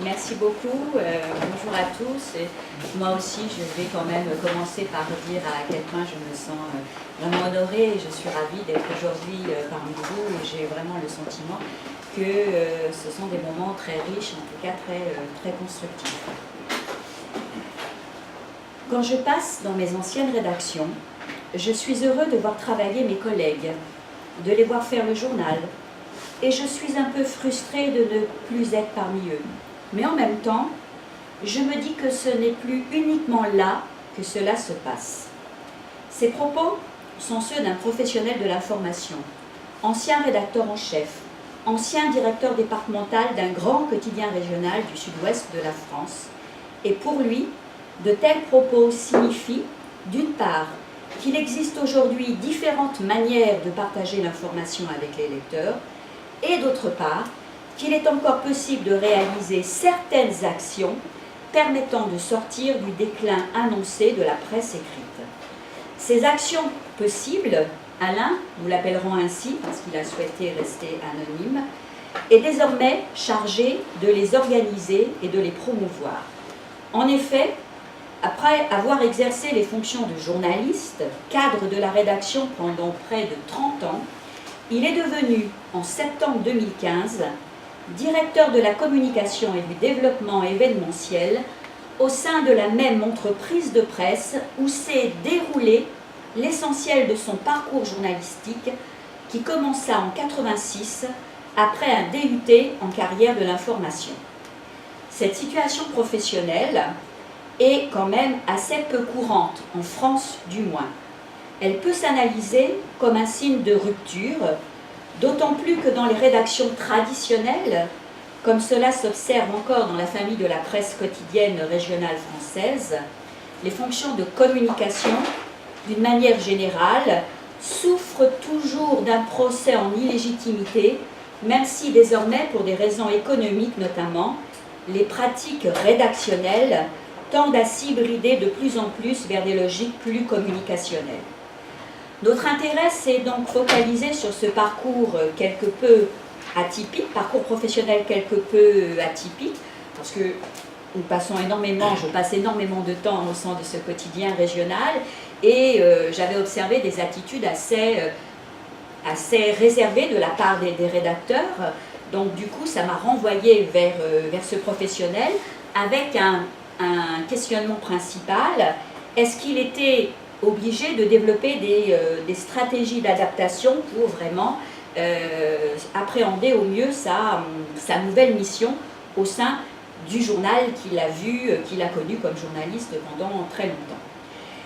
Merci beaucoup. Bonjour à tous. Et moi aussi, je vais quand même commencer par dire à quel point je me sens vraiment honorée et je suis ravie d'être aujourd'hui parmi vous. Et j'ai vraiment le sentiment que ce sont des moments très riches, en tout cas très constructifs. Quand je passe dans mes anciennes rédactions, je suis heureux de voir travailler mes collègues, de les voir faire le journal, et je suis un peu frustrée de ne plus être parmi eux. Mais en même temps, je me dis que ce n'est plus uniquement là que cela se passe. Ces propos sont ceux d'un professionnel de l'information, ancien rédacteur en chef, ancien directeur départemental d'un grand quotidien régional du sud-ouest de la France. Et pour lui, de tels propos signifient, d'une part, qu'il existe aujourd'hui différentes manières de partager l'information avec les lecteurs, et d'autre part, qu'il est encore possible de réaliser certaines actions permettant de sortir du déclin annoncé de la presse écrite. Ces actions possibles, Alain, nous l'appellerons ainsi parce qu'il a souhaité rester anonyme, est désormais chargé de les organiser et de les promouvoir. En effet, après avoir exercé les fonctions de journaliste, cadre de la rédaction pendant près de 30 ans, il est devenu, en septembre 2015, directeur de la communication et du développement événementiel au sein de la même entreprise de presse où s'est déroulé l'essentiel de son parcours journalistique qui commença en 1986 après un DUT en carrière de l'information. Cette situation professionnelle est quand même assez peu courante, en France du moins. Elle peut s'analyser comme un signe de rupture, d'autant plus que dans les rédactions traditionnelles, comme cela s'observe encore dans la famille de la presse quotidienne régionale française, les fonctions de communication, d'une manière générale, souffrent toujours d'un procès en illégitimité, même si désormais, pour des raisons économiques notamment, les pratiques rédactionnelles tendent à s'hybrider de plus en plus vers des logiques plus communicationnelles. Notre intérêt s'est donc focalisé sur ce parcours quelque peu atypique, parcours professionnel quelque peu atypique, parce que je passe énormément de temps au sein de ce quotidien régional et j'avais observé des attitudes assez réservées de la part des rédacteurs. Donc du coup, ça m'a renvoyé vers ce professionnel avec un questionnement principal. Est-ce qu'il était obligé de développer des stratégies d'adaptation pour vraiment appréhender au mieux sa nouvelle mission au sein du journal qu'il a connu comme journaliste pendant très longtemps.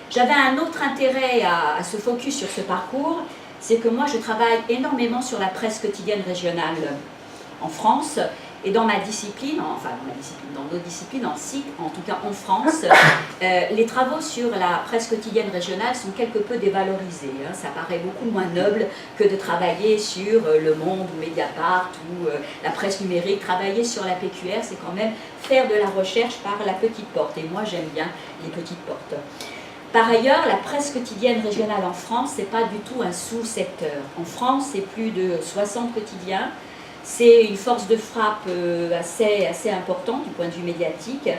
J'avais un autre intérêt à se focus sur ce parcours, c'est que moi je travaille énormément sur la presse quotidienne régionale en France, et dans ma discipline, dans nos disciplines, en tout cas en France, les travaux sur la presse quotidienne régionale sont quelque peu dévalorisés. Ça paraît beaucoup moins noble que de travailler sur Le Monde ou Mediapart ou la presse numérique. Travailler sur la PQR, c'est quand même faire de la recherche par la petite porte. Et moi, j'aime bien les petites portes. Par ailleurs, la presse quotidienne régionale en France, ce n'est pas du tout un sous-secteur. En France, c'est plus de 60 quotidiens. C'est une force de frappe assez importante du point de vue médiatique.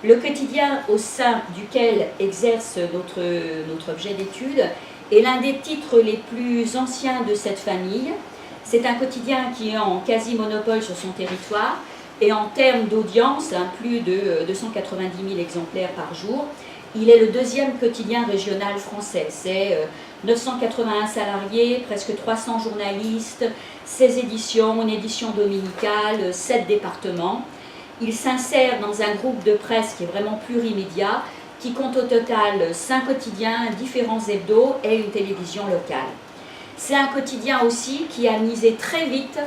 Le quotidien au sein duquel exerce notre objet d'étude est l'un des titres les plus anciens de cette famille. C'est un quotidien qui est en quasi-monopole sur son territoire et en termes d'audience, plus de 290 000 exemplaires par jour. Il est le deuxième quotidien régional français. C'est 981 salariés, presque 300 journalistes, 16 éditions, une édition dominicale, 7 départements. Il s'insère dans un groupe de presse qui est vraiment plurimédia, qui compte au total 5 quotidiens, différents hebdos et une télévision locale. C'est un quotidien aussi qui a misé très vite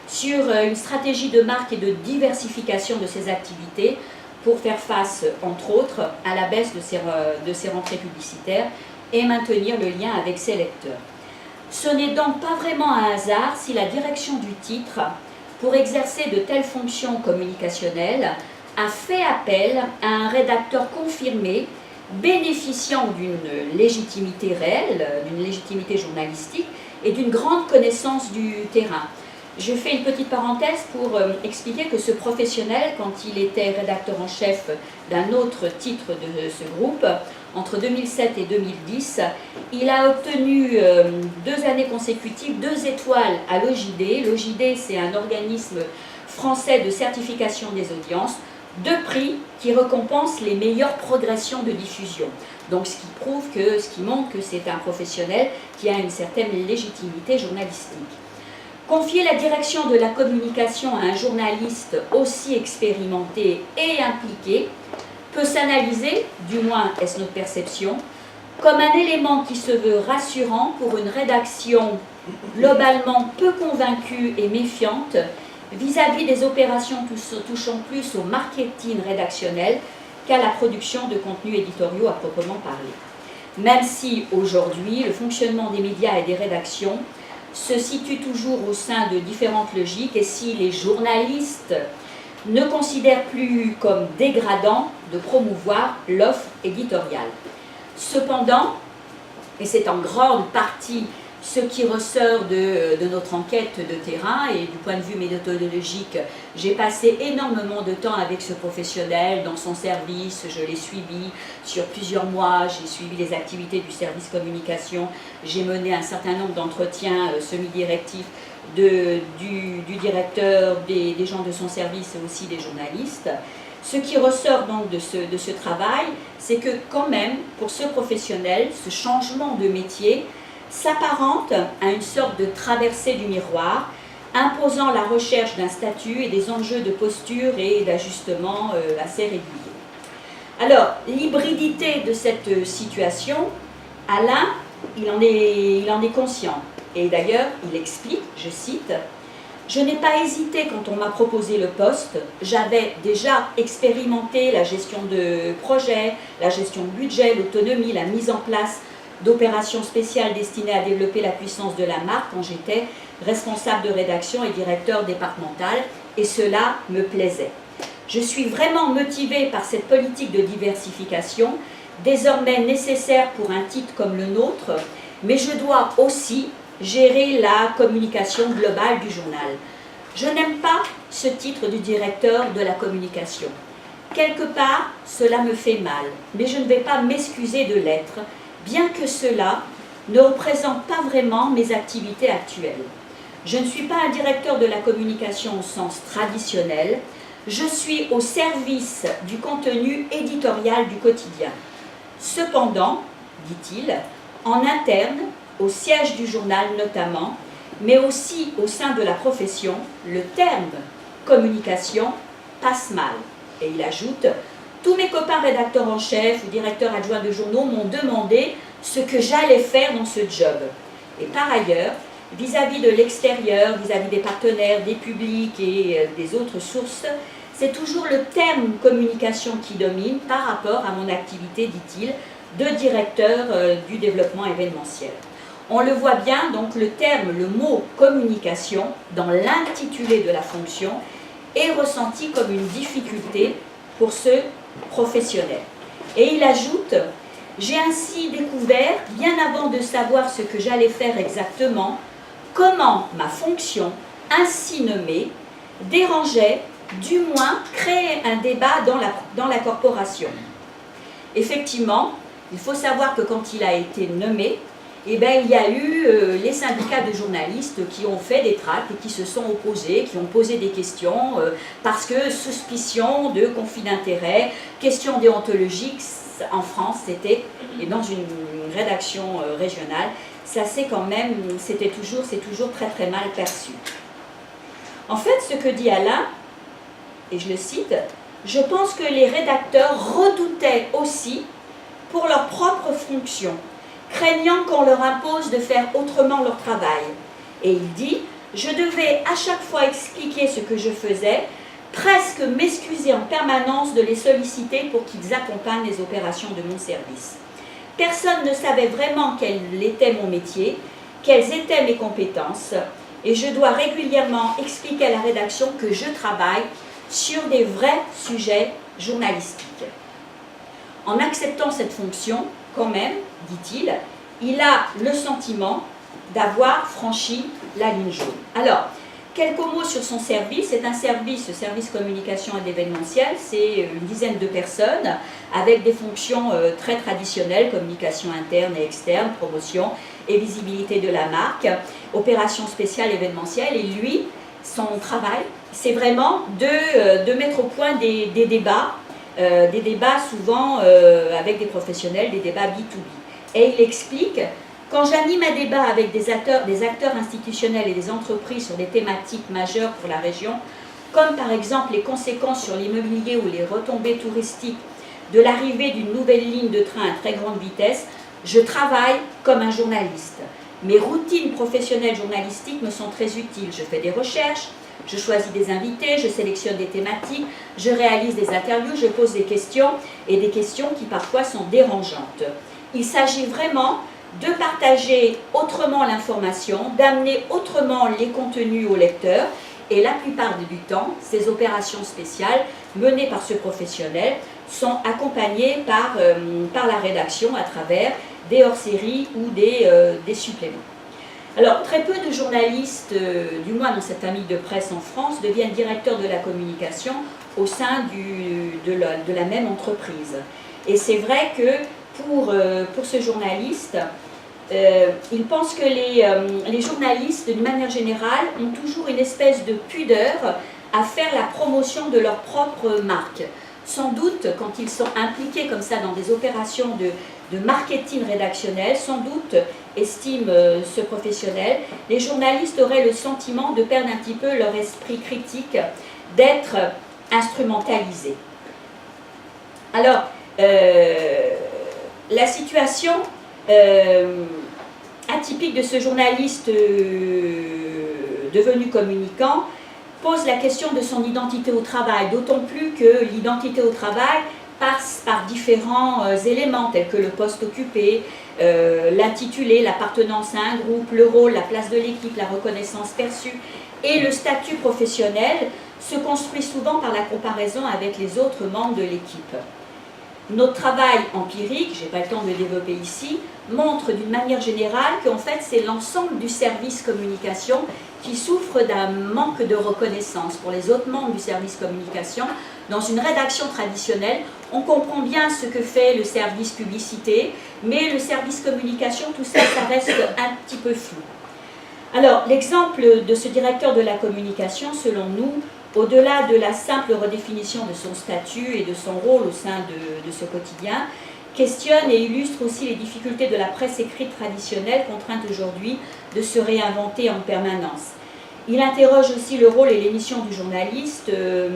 sur une stratégie de marque et de diversification de ses activités pour faire face, entre autres, à la baisse de ses rentrées publicitaires et maintenir le lien avec ses lecteurs. Ce n'est donc pas vraiment un hasard si la direction du titre, pour exercer de telles fonctions communicationnelles, a fait appel à un rédacteur confirmé, bénéficiant d'une légitimité réelle, d'une légitimité journalistique et d'une grande connaissance du terrain. Je fais une petite parenthèse pour expliquer que ce professionnel, quand il était rédacteur en chef d'un autre titre de ce groupe, entre 2007 et 2010, il a obtenu 2 années consécutives 2 étoiles à l'OJD. L'OJD, c'est un organisme français de certification des audiences, 2 prix qui récompensent les meilleures progressions de diffusion. Donc ce qui montre que c'est un professionnel qui a une certaine légitimité journalistique. Confier la direction de la communication à un journaliste aussi expérimenté et impliqué peut s'analyser, du moins est-ce notre perception, comme un élément qui se veut rassurant pour une rédaction globalement peu convaincue et méfiante vis-à-vis des opérations touchant plus au marketing rédactionnel qu'à la production de contenus éditoriaux à proprement parler. Même si aujourd'hui le fonctionnement des médias et des rédactions se situe toujours au sein de différentes logiques et si les journalistes ne considèrent plus comme dégradant de promouvoir l'offre éditoriale. Cependant, et c'est en grande partie ce qui ressort de notre enquête de terrain et du point de vue méthodologique, j'ai passé énormément de temps avec ce professionnel dans son service, je l'ai suivi sur plusieurs mois, j'ai suivi les activités du service communication, j'ai mené un certain nombre d'entretiens semi-directifs du directeur, des gens de son service et aussi des journalistes. Ce qui ressort donc de ce travail, c'est que quand même, pour ce professionnel, ce changement de métier s'apparente à une sorte de traversée du miroir, imposant la recherche d'un statut et des enjeux de posture et d'ajustement assez réguliers. Alors, l'hybridité de cette situation, Alain, il en est conscient. Et d'ailleurs, il explique, je cite, « Je n'ai pas hésité quand on m'a proposé le poste. J'avais déjà expérimenté la gestion de projet, la gestion de budget, l'autonomie, la mise en place d'opérations spéciales destinées à développer la puissance de la marque quand j'étais responsable de rédaction et directeur départemental, et cela me plaisait. Je suis vraiment motivée par cette politique de diversification, désormais nécessaire pour un titre comme le nôtre, mais je dois aussi gérer la communication globale du journal. Je n'aime pas ce titre du directeur de la communication. Quelque part, cela me fait mal, mais je ne vais pas m'excuser de l'être, bien que cela ne représente pas vraiment mes activités actuelles. Je ne suis pas un directeur de la communication au sens traditionnel, je suis au service du contenu éditorial du quotidien. Cependant, dit-il, en interne, au siège du journal notamment, mais aussi au sein de la profession, le terme communication passe mal. Et il ajoute, tous mes copains rédacteurs en chef ou directeurs adjoints de journaux m'ont demandé ce que j'allais faire dans ce job. Et par ailleurs, vis-à-vis de l'extérieur, vis-à-vis des partenaires, des publics et des autres sources, c'est toujours le terme communication qui domine par rapport à mon activité, dit-il, de directeur du développement événementiel. On le voit bien, donc le terme, le mot communication, dans l'intitulé de la fonction, est ressenti comme une difficulté pour ce professionnel. Et il ajoute, j'ai ainsi découvert, bien avant de savoir ce que j'allais faire exactement, comment ma fonction, ainsi nommée, dérangeait, du moins créait un débat dans la corporation. Effectivement, il faut savoir que quand il a été nommé, eh bien, il y a eu les syndicats de journalistes qui ont fait des tracts et qui se sont opposés, qui ont posé des questions parce que suspicion de conflit d'intérêts, questions déontologiques en France, c'était, et dans une rédaction régionale, ça c'est quand même, c'est toujours très très mal perçu. En fait, ce que dit Alain, et je le cite, je pense que les rédacteurs redoutaient aussi pour leur propre fonction, craignant qu'on leur impose de faire autrement leur travail. Et il dit, je devais à chaque fois expliquer ce que je faisais, presque m'excuser en permanence de les solliciter pour qu'ils accompagnent les opérations de mon service. Personne ne savait vraiment quel était mon métier, quelles étaient mes compétences, et je dois régulièrement expliquer à la rédaction que je travaille sur des vrais sujets journalistiques. En acceptant cette fonction, quand même, dit-il, il a le sentiment d'avoir franchi la ligne jaune. Alors, quelques mots sur son service. C'est un service, ce service communication et d'événementiel, c'est une dizaine de personnes avec des fonctions très traditionnelles, communication interne et externe, promotion et visibilité de la marque, opérations spéciales événementielles. Et lui, son travail, c'est vraiment de mettre au point des débats souvent avec des professionnels, des débats B2B. Et il explique: quand j'anime un débat avec des acteurs institutionnels et des entreprises sur des thématiques majeures pour la région, comme par exemple les conséquences sur l'immobilier ou les retombées touristiques de l'arrivée d'une nouvelle ligne de train à très grande vitesse, je travaille comme un journaliste. Mes routines professionnelles journalistiques me sont très utiles. Je fais des recherches, je choisis des invités, je sélectionne des thématiques, je réalise des interviews, je pose des questions, et des questions qui parfois sont dérangeantes. Il s'agit vraiment de partager autrement l'information, d'amener autrement les contenus aux lecteurs, et la plupart du temps, ces opérations spéciales menées par ce professionnel sont accompagnées par la rédaction à travers des hors-séries ou des suppléments. Alors, très peu de journalistes, du moins dans cette famille de presse en France, deviennent directeurs de la communication au sein de la même entreprise. Et c'est vrai que pour ce journaliste, il pense que les journalistes, d'une manière générale, ont toujours une espèce de pudeur à faire la promotion de leur propre marque. Sans doute, quand ils sont impliqués comme ça dans des opérations de marketing rédactionnel, sans doute, estime ce professionnel, les journalistes auraient le sentiment de perdre un petit peu leur esprit critique, d'être instrumentalisés. Alors, la situation atypique de ce journaliste devenu communicant pose la question de son identité au travail, d'autant plus que l'identité au travail passe par différents éléments tels que le poste occupé, l'intitulé, l'appartenance à un groupe, le rôle, la place de l'équipe, la reconnaissance perçue et le statut professionnel se construit souvent par la comparaison avec les autres membres de l'équipe. Notre travail empirique, je n'ai pas le temps de le développer ici, montre d'une manière générale qu'en fait c'est l'ensemble du service communication qui souffre d'un manque de reconnaissance. Pour les autres membres du service communication, dans une rédaction traditionnelle, on comprend bien ce que fait le service publicité, mais le service communication, tout ça, ça reste un petit peu flou. Alors, l'exemple de ce directeur de la communication, selon nous, au-delà de la simple redéfinition de son statut et de son rôle au sein de ce quotidien, questionne et illustre aussi les difficultés de la presse écrite traditionnelle, contrainte aujourd'hui de se réinventer en permanence. Il interroge aussi le rôle et les missions du journaliste,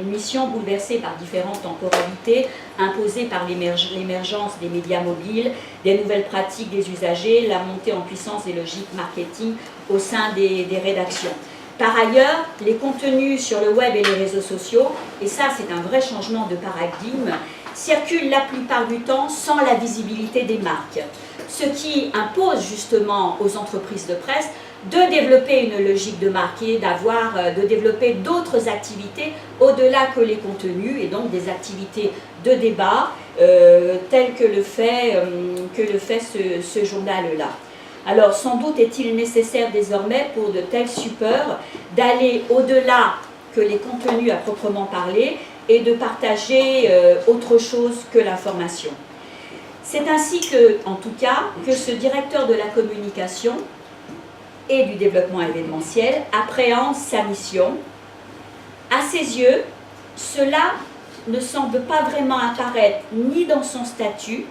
mission bouleversée par différentes temporalités, imposées par l'émergence des médias mobiles, des nouvelles pratiques des usagers, la montée en puissance des logiques marketing au sein des rédactions. Par ailleurs, les contenus sur le web et les réseaux sociaux, et ça c'est un vrai changement de paradigme, circulent la plupart du temps sans la visibilité des marques, ce qui impose justement aux entreprises de presse de développer une logique de marque et de développer d'autres activités au-delà que les contenus et donc des activités de débat telles que le fait ce journal-là. Alors sans doute est-il nécessaire désormais pour de tels supports d'aller au-delà que les contenus à proprement parler et de partager autre chose que l'information. C'est ainsi que, en tout cas, que ce directeur de la communication et du développement événementiel appréhende sa mission. À ses yeux, cela ne semble pas vraiment apparaître ni dans son statut,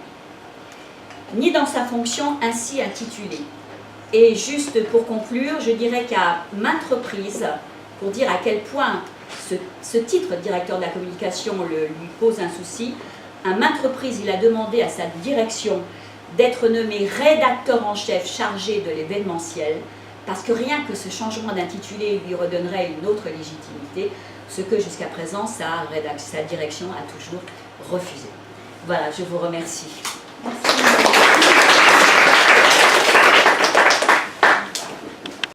ni dans sa fonction ainsi intitulée. Et juste pour conclure, je dirais qu'à maintes reprises, pour dire à quel point ce titre de directeur de la communication lui pose un souci, à maintes reprises il a demandé à sa direction d'être nommé rédacteur en chef chargé de l'événementiel, parce que rien que ce changement d'intitulé lui redonnerait une autre légitimité, ce que jusqu'à présent sa direction a toujours refusé. Voilà, je vous remercie. Merci.